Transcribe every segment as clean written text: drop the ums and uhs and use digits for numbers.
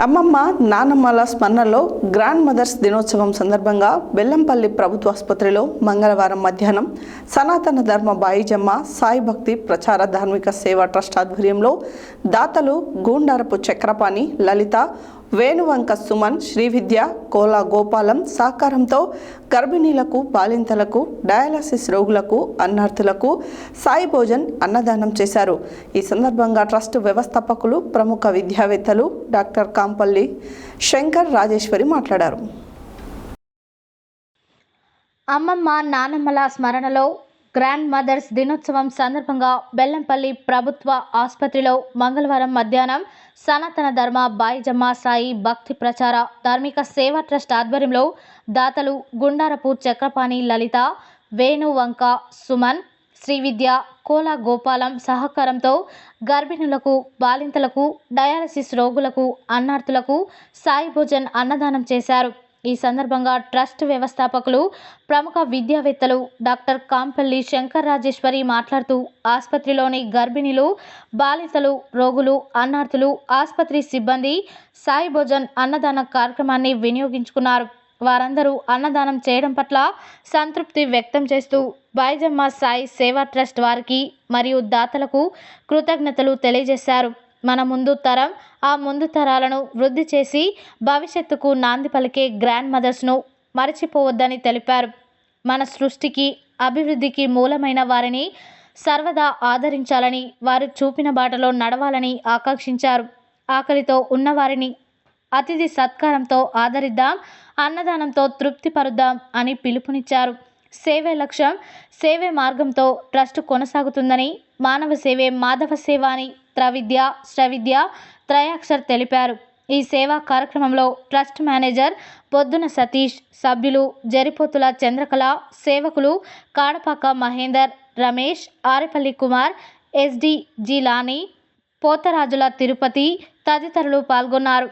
అమ్మమ్మ నానమ్మల స్మరణలో grand mothers దినోత్సవం సందర్భంగా బెల్లంపల్లి ప్రభుత్వ ఆసుపత్రిలో మంగళవారం మధ్యాహ్నం సనాతన ధర్మ బాయిజమ్మ సాయి భక్తి ప్రచార ధార్మిక సేవా ట్రస్ట్ ఆధ్వర్యంలో దాతలు గూండారపు చక్రపాణి లలిత వేణువంక సుమన్ శ్రీవిద్య కోలా గోపాలం సహకారంతో గర్భిణీలకు బాలింతలకు డయాలసిస్ రోగులకు అన్నార్థులకు సాయి భోజన్ అన్నదానం చేశారు. ఈ సందర్భంగా ట్రస్ట్ వ్యవస్థాపకులు ప్రముఖ విద్యావేత్తలు డాక్టర్ కాంపల్లి శంకర్ రాజేశ్వరి మాట్లాడారు. అమ్మమ్మ నానమ్మల స్మరణలో గ్రాండ్ మదర్స్ దినోత్సవం సందర్భంగా బెల్లంపల్లి ప్రభుత్వ ఆసుపత్రిలో మంగళవారం మధ్యాహ్నం సనాతన ధర్మ బాయిజమ్మ సాయి భక్తి ప్రచార ధార్మిక సేవా ట్రస్ట్ ఆధ్వర్యంలో దాతలు గుండారపు చక్రపాణి లలిత వేణువంక సుమన్ శ్రీవిద్య కోలా గోపాలం సహకారంతో గర్భిణులకు బాలింతలకు డయాలసిస్ రోగులకు అన్నార్థులకు సాయి భోజన్ అన్నదానం చేశారు. ఈ సందర్భంగా ట్రస్ట్ వ్యవస్థాపకులు ప్రముఖ విద్యావేత్తలు డాక్టర్ కాంపల్లి శంకర్ రాజేశ్వరి మాట్లాడుతూ ఆసుపత్రిలోని గర్భిణీలు బాలింతలు రోగులు అన్నార్థులు ఆసుపత్రి సిబ్బంది సాయి భోజన్ అన్నదాన కార్యక్రమాన్ని వినియోగించుకున్నారు. వారందరూ అన్నదానం చేయడం పట్ల సంతృప్తి వ్యక్తం చేస్తూ బాయిజమ్మ సాయి సేవా ట్రస్ట్ వారికి మరియు దాతలకు కృతజ్ఞతలు తెలియజేశారు. మన ముందు తరం ఆ ముందు తరాలను వృద్ధి చేసి భవిష్యత్తుకు నాంది పలికే గ్రాండ్ మదర్స్ను మరచిపోవద్దని తెలిపారు. మన సృష్టికి అభివృద్ధికి మూలమైన వారిని సర్వదా ఆదరించాలని వారు చూపిన బాటలో నడవాలని ఆకాంక్షించారు. ఆకలితో ఉన్నవారిని అతిథి సత్కారంతో ఆదరిద్దాం, అన్నదానంతో తృప్తిపరుద్దాం అని పిలుపునిచ్చారు. సేవే లక్ష్యం, సేవే మార్గంతో ట్రస్ట్ కొనసాగుతుందని, మానవ సేవే మాధవ సేవ అని త్రవిద్య శ్రవిద్య త్రయాక్షర్ తెలిపారు. ఈ సేవా కార్యక్రమంలో ట్రస్ట్ మేనేజర్ పొద్దున సతీష్, సభ్యులు జరిపోతుల చంద్రకళ, సేవకులు కాడపాక మహేందర్, రమేష్, ఆరేపల్లి కుమార్, ఎస్డి జిలానీ, పోతరాజుల తిరుపతి తదితరులు పాల్గొన్నారు.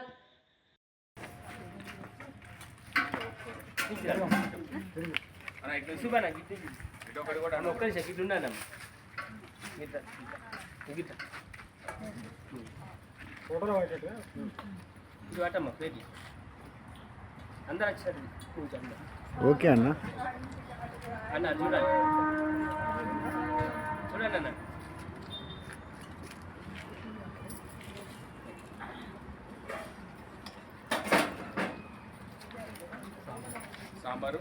ఓకే అన్న అన్న చూడండి చూడండి అన్న సాంబారు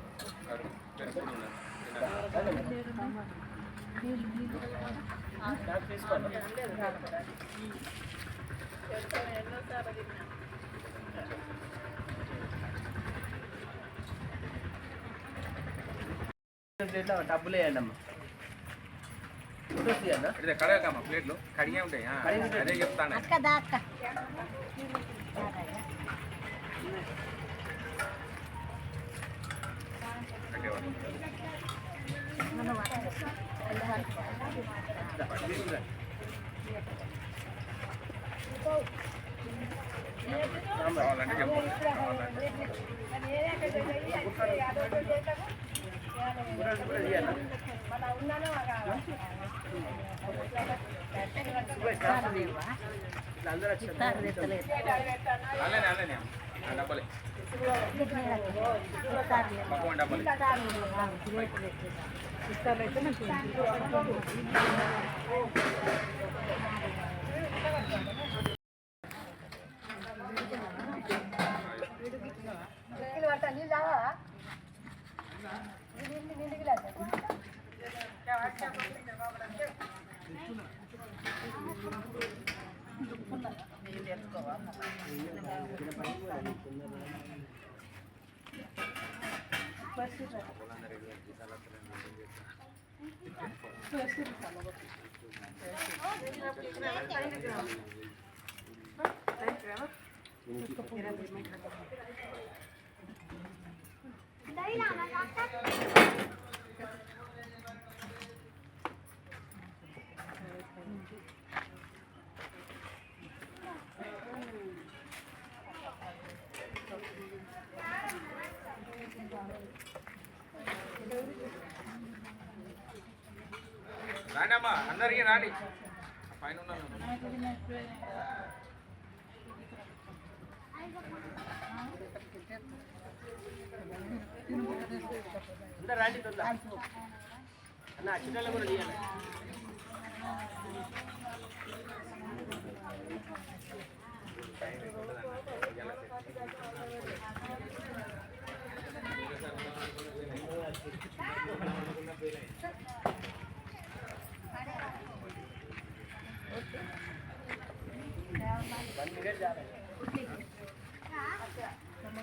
డబ్బులు వేయండి అమ్మా కడగమ్మా ప్లేట్లు కడిగే ఉంటాయి అదే చెప్తాను. కావాలంటే చెప్పండి. డబ్బలే రాండమ్మా అందరికీ రాండి పైన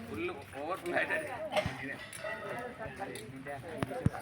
ఫుల్ ఓవర్ ఫుల్ అయితే